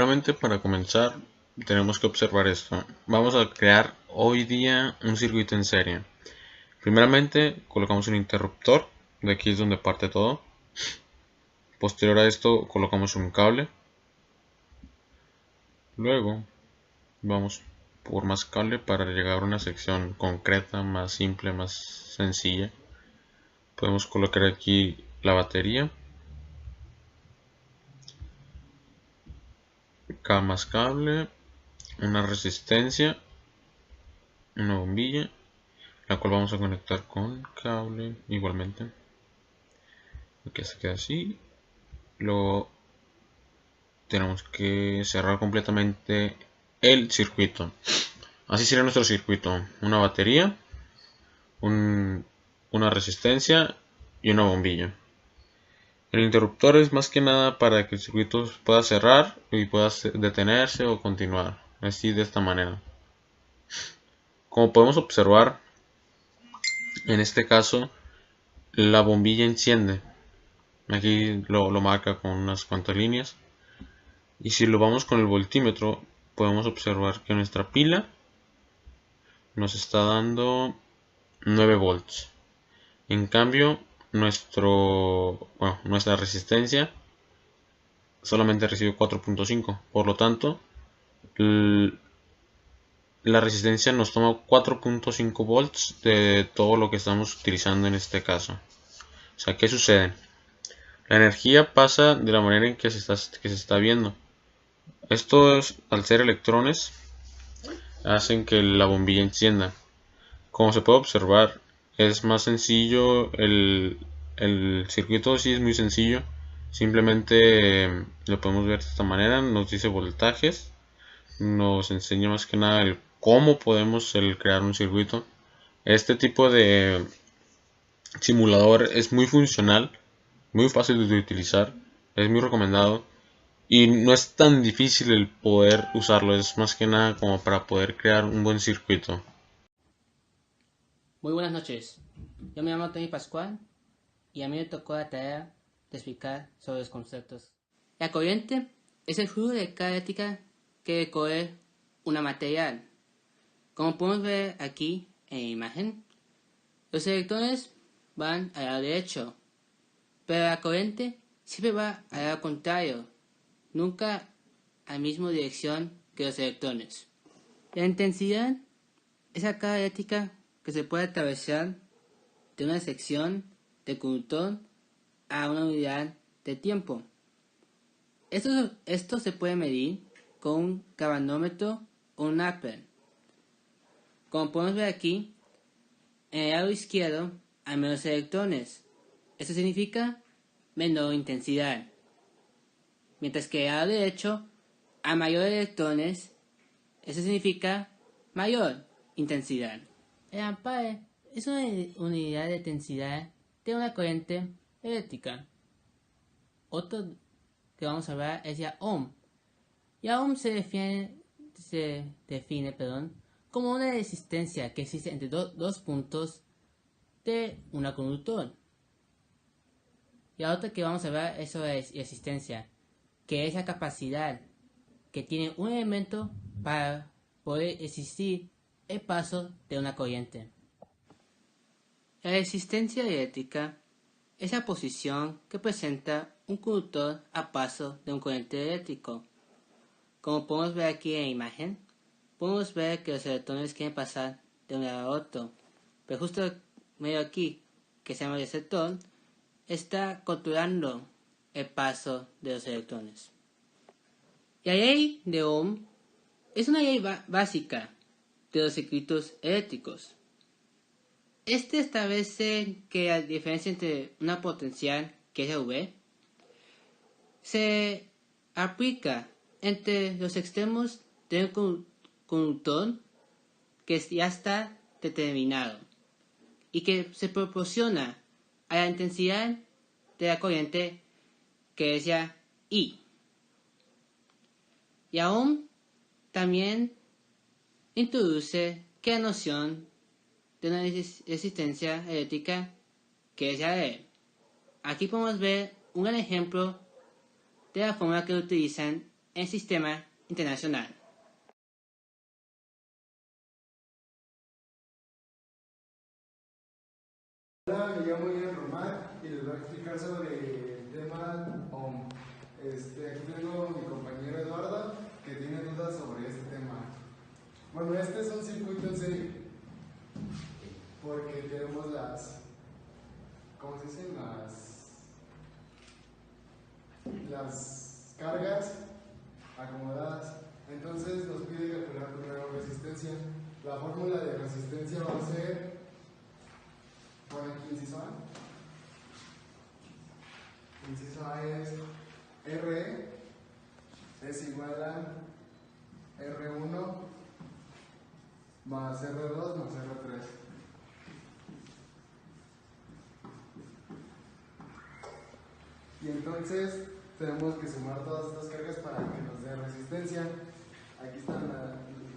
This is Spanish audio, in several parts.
Primeramente, para comenzar, tenemos que observar esto. Vamos a crear hoy día un circuito en serie. Primeramente, colocamos un interruptor. De aquí es donde parte todo. Posterior a esto, colocamos un cable. Luego, vamos por más cable para llegar a una sección concreta, más simple, más sencilla. Podemos colocar aquí la batería. Más cable, una resistencia, una bombilla, la cual vamos a conectar con cable igualmente. Que se queda así. Luego tenemos que cerrar completamente el circuito. Así sería nuestro circuito: una batería, una resistencia y una bombilla. El interruptor es más que nada para que el circuito pueda cerrar y pueda detenerse o continuar, así de esta manera. Como podemos observar, en este caso la bombilla enciende. Aquí lo marca con unas cuantas líneas. Y si lo vamos con el voltímetro, podemos observar que nuestra pila nos está dando 9 volts. En cambio, nuestra resistencia solamente recibe 4.5. Por lo tanto, la resistencia nos toma 4.5 volts de todo lo que estamos utilizando en este caso. O sea, ¿qué sucede? La energía pasa de la manera en que se está viendo. Esto es, al ser electrones, hacen que la bombilla encienda. Como se puede observar, es más sencillo, el circuito sí es muy sencillo. Simplemente lo podemos ver de esta manera, nos dice voltajes, nos enseña más que nada el cómo podemos crear un circuito. Este tipo de simulador es muy funcional, muy fácil de utilizar, es muy recomendado. Y no es tan difícil el poder usarlo, es más que nada como para poder crear un buen circuito. Muy buenas noches, yo me llamo Tony Pascual y a mí me tocó la tarea de explicar sobre los conceptos. La corriente es el flujo de carga eléctrica que recorre una material. Como podemos ver aquí en la imagen, los electrones van al lado derecho, pero la corriente siempre va al lado contrario, nunca a la misma dirección que los electrones. La intensidad es la carga eléctrica que se puede atravesar de una sección de conductor a una unidad de tiempo. Esto se puede medir con un galvanómetro o un amper. Como podemos ver aquí, en el lado izquierdo hay menos electrones. Esto significa menor intensidad. Mientras que en el lado derecho hay mayores electrones. Eso significa mayor intensidad. El ampere es una unidad de intensidad de una corriente eléctrica. Otro que vamos a hablar es ya ohm. Ya ohm se define como una resistencia que existe entre dos puntos de una conductor. Y la otra que vamos a hablar es sobre resistencia, que es la capacidad que tiene un elemento para poder resistir el paso de una corriente. La resistencia eléctrica es la posición que presenta un conductor a paso de un corriente eléctrico. Como podemos ver aquí en la imagen, podemos ver que los electrones quieren pasar de un lado a otro, pero justo medio aquí, que se llama receptor, está controlando el paso de los electrones. La ley de Ohm es una ley básica de los circuitos eléctricos. Este establece que la diferencia entre una potencial, que es la V, se aplica entre los extremos de un conductor que ya está determinado y que se proporciona a la intensidad de la corriente, que es ya I. Y aún también introduce que la noción de una resistencia eléctrica, que es la E. Aquí podemos ver un gran ejemplo de la fórmula que utilizan en sistema internacional. Hola, me llamo Ian Román y les voy a explicar sobre el tema OM. Aquí tengo a mi compañero Eduardo que tiene dudas sobre este tema. Bueno, este es un circuito en serie porque tenemos ¿cómo se dicen? Las cargas acomodadas. Entonces nos pide calcular primero resistencia. La fórmula de resistencia va a ser, por aquí inciso A. Inciso A es RE es igual a R1 más R2 más R3. Y entonces tenemos que sumar todas estas cargas para que nos dé resistencia. Aquí están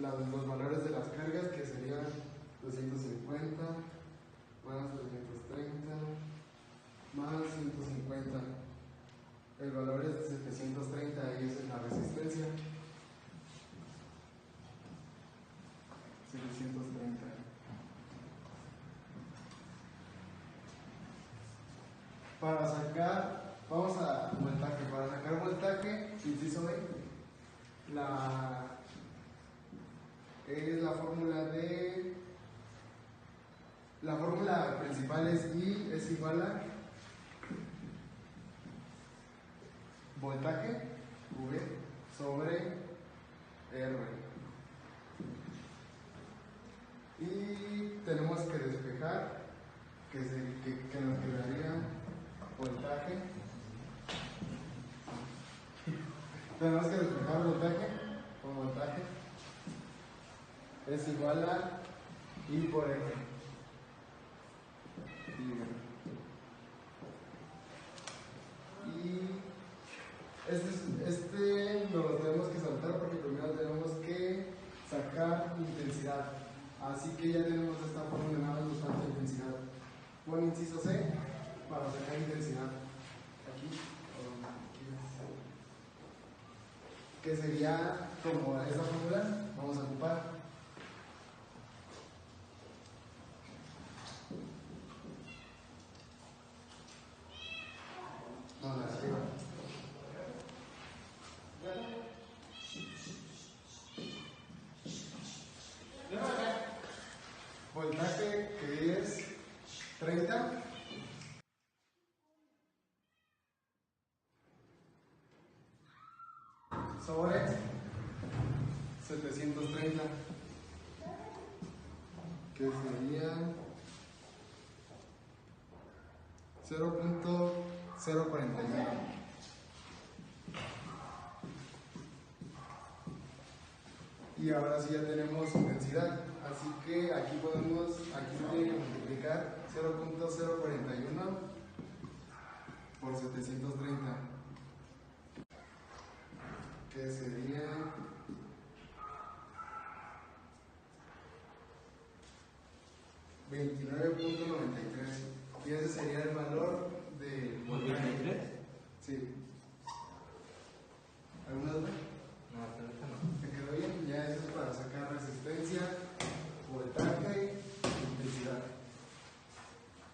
los valores de las cargas, que serían 250 más 330 más 150. El valor es de 730 y esa es la resistencia. 730. Para sacar, vamos a voltaje. Para sacar voltaje, inciso B, es la fórmula de. La fórmula principal es I es igual a voltaje V sobre R. Y tenemos que despejar que nos quedaría voltaje. Tenemos que despejar voltaje o voltaje es igual a I por R. Y este nos lo tenemos que saltar porque primero tenemos que sacar intensidad. Así que ya tenemos esta fórmula, nada más nos falta intensidad. Pon inciso C para sacar intensidad. Aquí. Que sería como esa fórmula, vamos a ocupar. Voltaje que es 30 sobre 730, que sería 0.041. Y ahora sí ya tenemos intensidad, así que aquí se tiene que multiplicar 0.041 por 730, que sería 29.93, y ese sería el valor de voltaje. Sí. ¿Alguna duda? No. ¿Te quedó bien? Ya eso es para sacar resistencia, voltaje e intensidad.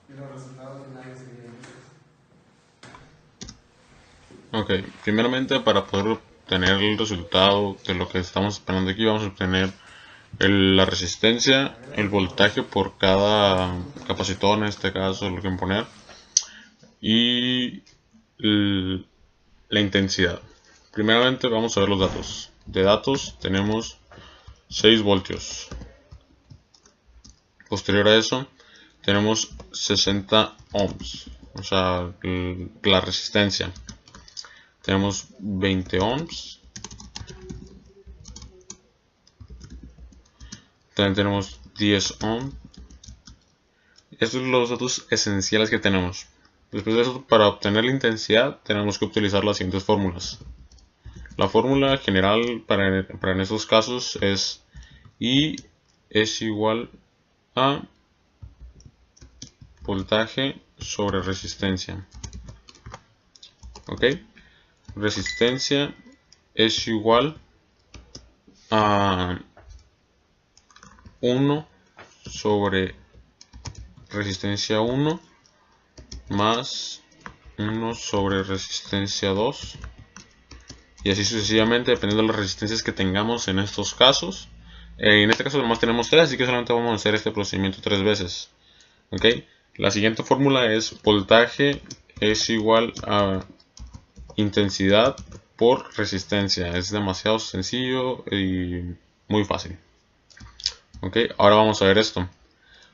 Y los resultados finales serían estos. Ok, primeramente para poder obtener el resultado de lo que estamos esperando aquí, vamos a obtener la resistencia, el voltaje por cada capacitor, en este caso lo que poner, y la intensidad. Primeramente vamos a ver los datos. De datos tenemos 6 voltios. Posterior a eso tenemos 60 ohms, o sea, la resistencia. Tenemos 20 ohms. También tenemos 10 ohms. Estos son los datos esenciales que tenemos. Después de eso, para obtener la intensidad, tenemos que utilizar las siguientes fórmulas. La fórmula general para en estos casos es I es igual a voltaje sobre resistencia. Ok, resistencia es igual a 1 sobre resistencia 1 más 1 sobre resistencia 2, y así sucesivamente dependiendo de las resistencias que tengamos en estos casos. En este caso nomás tenemos 3, así que solamente vamos a hacer este procedimiento 3 veces. ¿Ok? La siguiente fórmula es voltaje es igual a intensidad por resistencia. Es demasiado sencillo y muy fácil. ¿Ok? Ahora vamos a ver esto.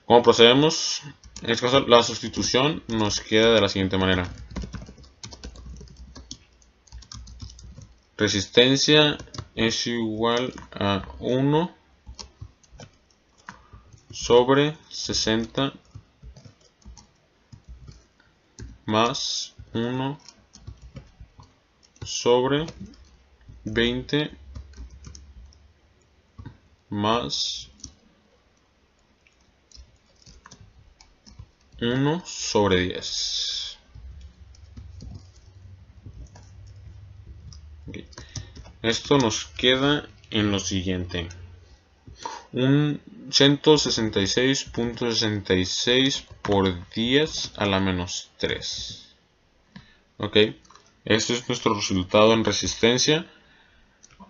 ¿Cómo procedemos? En este caso la sustitución nos queda de la siguiente manera. Resistencia es igual a 1 sobre 60 más 1 sobre 20 más 1 sobre 10. Okay. Esto nos queda en lo siguiente. Un 166.66 por 10 a la menos 3. Ok. Este es nuestro resultado en resistencia.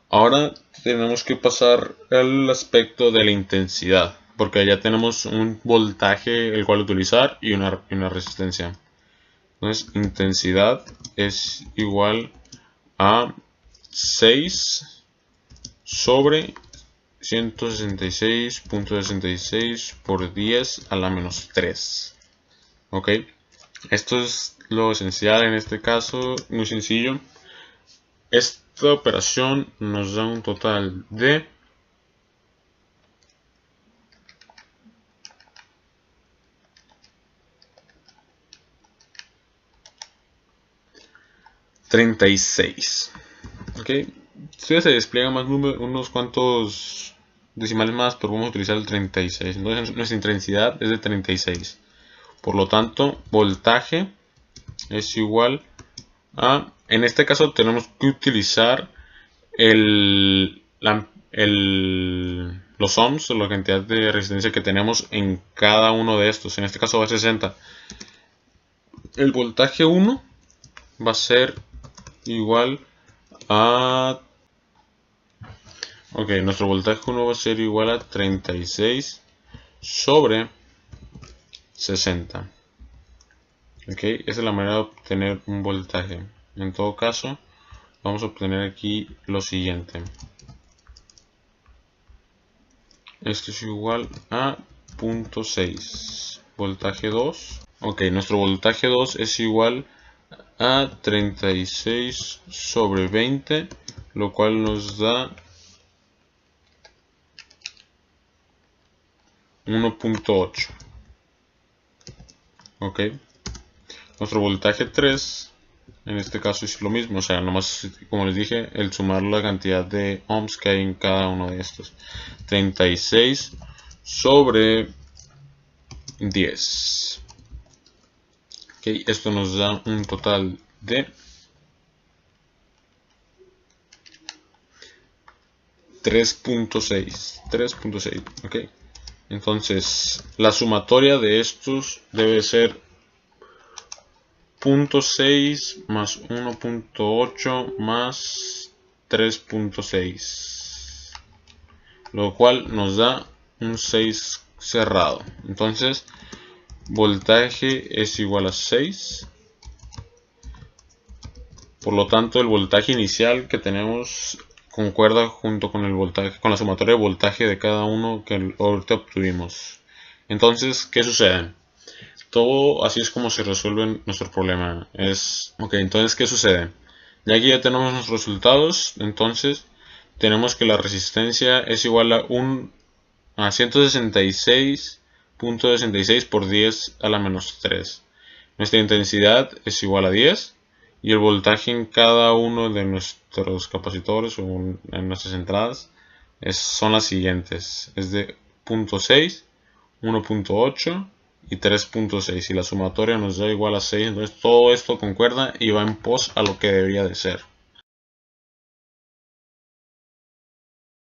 Ahora tenemos que pasar al aspecto de la intensidad, porque ya tenemos un voltaje el cual utilizar y una resistencia. Entonces intensidad es igual a 6 sobre 166.66 por 10 a la menos 3. Ok. Esto es lo esencial en este caso, muy sencillo. Esta operación nos da un total de 36. Ok. Si se despliega más número, unos cuantos decimales más, pero vamos a utilizar el 36. Entonces nuestra intensidad es de 36. Por lo tanto, voltaje es igual a, en este caso tenemos que utilizar los ohms, o la cantidad de resistencia que tenemos en cada uno de estos. En este caso va a ser 60. El voltaje 1 va a ser igual a... Ok, nuestro voltaje 1 va a ser igual a 36 sobre 60. Ok, esa es la manera de obtener un voltaje. En todo caso, vamos a obtener aquí lo siguiente. Esto es igual a 0.6. Voltaje 2. Ok, nuestro voltaje 2 es igual a 36 sobre 20, lo cual nos da 1.8. Ok. Nuestro voltaje 3, en este caso es lo mismo, o sea, nomás, como les dije, el sumar la cantidad de ohms que hay en cada uno de estos. 36 sobre 10. Ok, esto nos da un total de 3.6. Ok. Entonces, la sumatoria de estos debe ser 0.6 más 1.8 más 3.6, lo cual nos da un 6 cerrado. Entonces, voltaje es igual a 6. Por lo tanto, el voltaje inicial que tenemos concuerda junto con el voltaje, con la sumatoria de voltaje de cada uno que ahorita obtuvimos. Entonces, ¿qué sucede? Todo así es como se resuelve nuestro problema. Ok, entonces, ¿qué sucede? Ya aquí ya tenemos nuestros resultados. Entonces, tenemos que la resistencia es igual a 166.66 por 10 a la menos 3. Nuestra intensidad es igual a 10. Y el voltaje en cada uno de nuestros capacitores o en nuestras entradas son las siguientes. Es de 0.6, 1.8 y 3.6. Y la sumatoria nos da igual a 6. Entonces todo esto concuerda y va en pos a lo que debería de ser.